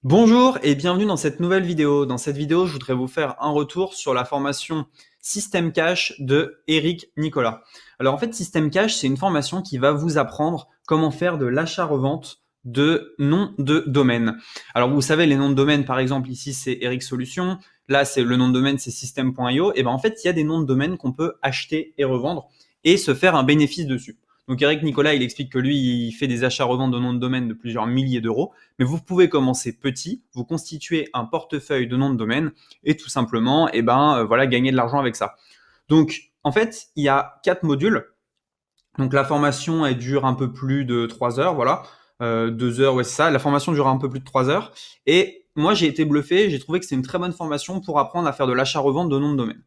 Bonjour et bienvenue dans cette nouvelle vidéo. Dans cette vidéo, je voudrais vous faire un retour sur la formation System Cash de Eric Nicolas. Alors en fait, System Cash, c'est une formation qui va vous apprendre comment faire de l'achat-revente de noms de domaine. Alors vous savez, les noms de domaine, par exemple, ici c'est Eric Solutions, là c'est le nom de domaine c'est system.io. Et ben en fait, il y a des noms de domaine qu'on peut acheter et revendre et se faire un bénéfice dessus. Donc Eric Nicolas, il explique que lui, il fait des achats-reventes de noms de domaine de plusieurs milliers d'euros, mais vous pouvez commencer petit, vous constituer un portefeuille de noms de domaine et tout simplement, voilà, gagner de l'argent avec ça. Donc en fait, il y a 4 modules. Donc la formation, elle dure un peu plus de 3 heures, voilà. 2 heures, ouais, c'est ça. La formation dure un peu plus de 3 heures. Et moi, j'ai été bluffé. J'ai trouvé que c'est une très bonne formation pour apprendre à faire de l'achat-revente de noms de domaine.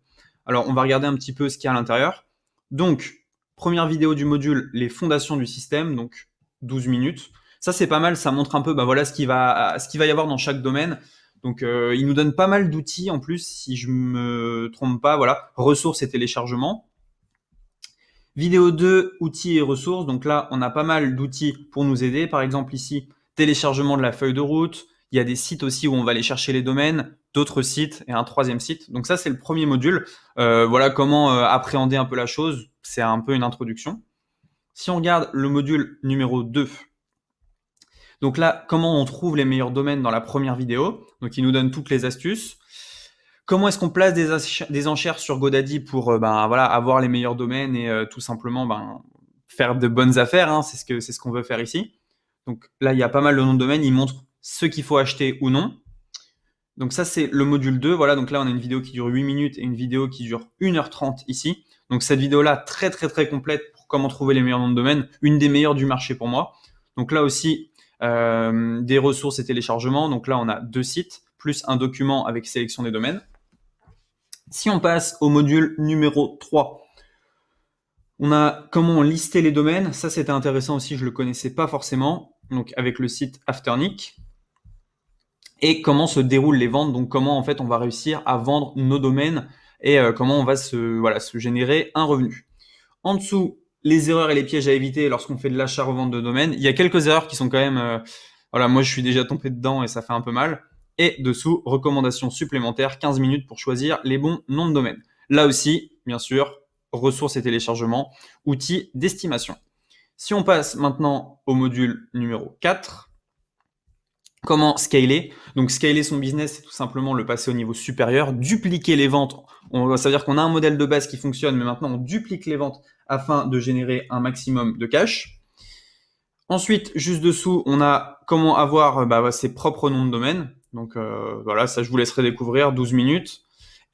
Alors, on va regarder un petit peu ce qu'il y a à l'intérieur. Donc, première vidéo du module, les fondations du système, donc 12 minutes. Ça, c'est pas mal. Ça montre un peu voilà, ce qu'il va y avoir dans chaque domaine. Donc, il nous donne pas mal d'outils en plus, si je me trompe pas. Voilà, ressources et téléchargements. Vidéo 2, outils et ressources. Donc là, on a pas mal d'outils pour nous aider. Par exemple, ici, téléchargement de la feuille de route. Il y a des sites aussi où on va aller chercher les domaines, d'autres sites et un troisième site. Donc ça, c'est le premier module. Voilà comment appréhender un peu la chose. C'est un peu une introduction. Si on regarde le module numéro 2, donc là, comment on trouve les meilleurs domaines dans la première vidéo. Donc il nous donne toutes les astuces. Comment est-ce qu'on place des enchères sur GoDaddy pour voilà, avoir les meilleurs domaines et tout simplement faire de bonnes affaires, hein, c'est ce qu'on veut faire ici. Donc là, il y a pas mal de noms de domaine, il montre ce qu'il faut acheter ou non. Donc ça, c'est le module 2. Voilà, donc là, on a une vidéo qui dure 8 minutes et une vidéo qui dure 1h30 ici. Donc cette vidéo-là, très très très complète pour comment trouver les meilleurs noms de domaine, une des meilleures du marché pour moi. Donc là aussi, des ressources et téléchargements. Donc là, on a 2 sites, plus un document avec sélection des domaines. Si on passe au module numéro 3, on a comment lister les domaines. Ça, c'était intéressant aussi, je ne le connaissais pas forcément. Donc, avec le site Afternic. Et comment se déroulent les ventes. Donc, comment, en fait, on va réussir à vendre nos domaines et comment on va se générer un revenu. En dessous, les erreurs et les pièges à éviter lorsqu'on fait de l'achat-revente de domaine. Il y a quelques erreurs qui sont quand même... voilà, moi, je suis déjà tombé dedans et ça fait un peu mal. Et dessous, recommandations supplémentaires, 15 minutes pour choisir les bons noms de domaine. Là aussi, bien sûr, ressources et téléchargements, outils d'estimation. Si on passe maintenant au module numéro 4, comment scaler. Donc scaler son business, c'est tout simplement le passer au niveau supérieur, dupliquer les ventes. Ça veut dire qu'on a un modèle de base qui fonctionne, mais maintenant on duplique les ventes afin de générer un maximum de cash. Ensuite, juste dessous, on a comment avoir ses propres noms de domaine. Donc voilà, ça je vous laisserai découvrir, 12 minutes.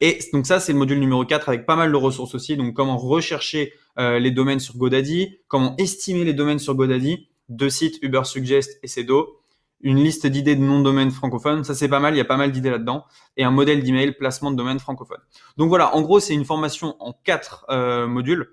Et donc ça, c'est le module numéro 4 avec pas mal de ressources aussi. Donc comment rechercher les domaines sur GoDaddy, comment estimer les domaines sur GoDaddy, 2 sites, Ubersuggest et Sedo, une liste d'idées de noms de domaines francophones. Ça, c'est pas mal, il y a pas mal d'idées là-dedans. Et un modèle d'email, placement de domaines francophones. Donc voilà, en gros, c'est une formation en 4 modules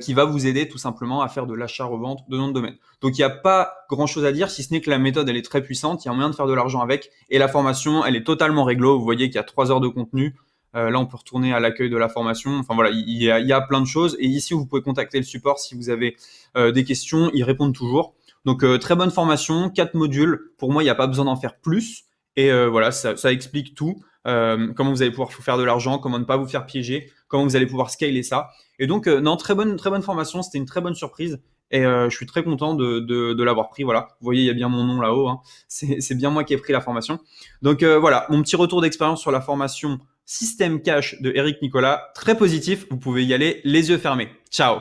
qui va vous aider tout simplement à faire de l'achat-revente de noms de domaine. Donc il n'y a pas grand-chose à dire, si ce n'est que la méthode, elle est très puissante, il y a moyen de faire de l'argent avec, et la formation, elle est totalement réglo. Vous voyez qu'il y a 3 heures de contenu. Là, on peut retourner à l'accueil de la formation. Enfin voilà, il y a plein de choses. Et ici, vous pouvez contacter le support si vous avez des questions, ils répondent toujours. Donc très bonne formation, 4 modules. Pour moi, il n'y a pas besoin d'en faire plus. Et voilà, ça explique tout. Comment vous allez pouvoir faire de l'argent, comment ne pas vous faire piéger, comment vous allez pouvoir scaler ça. Et donc, non, très bonne formation, c'était une très bonne surprise. Et je suis très content de l'avoir pris. Voilà, vous voyez, il y a bien mon nom là-haut. Hein. C'est bien moi qui ai pris la formation. Donc voilà, mon petit retour d'expérience sur la formation System Cash de Eric Nicolas. Très positif, vous pouvez y aller les yeux fermés. Ciao.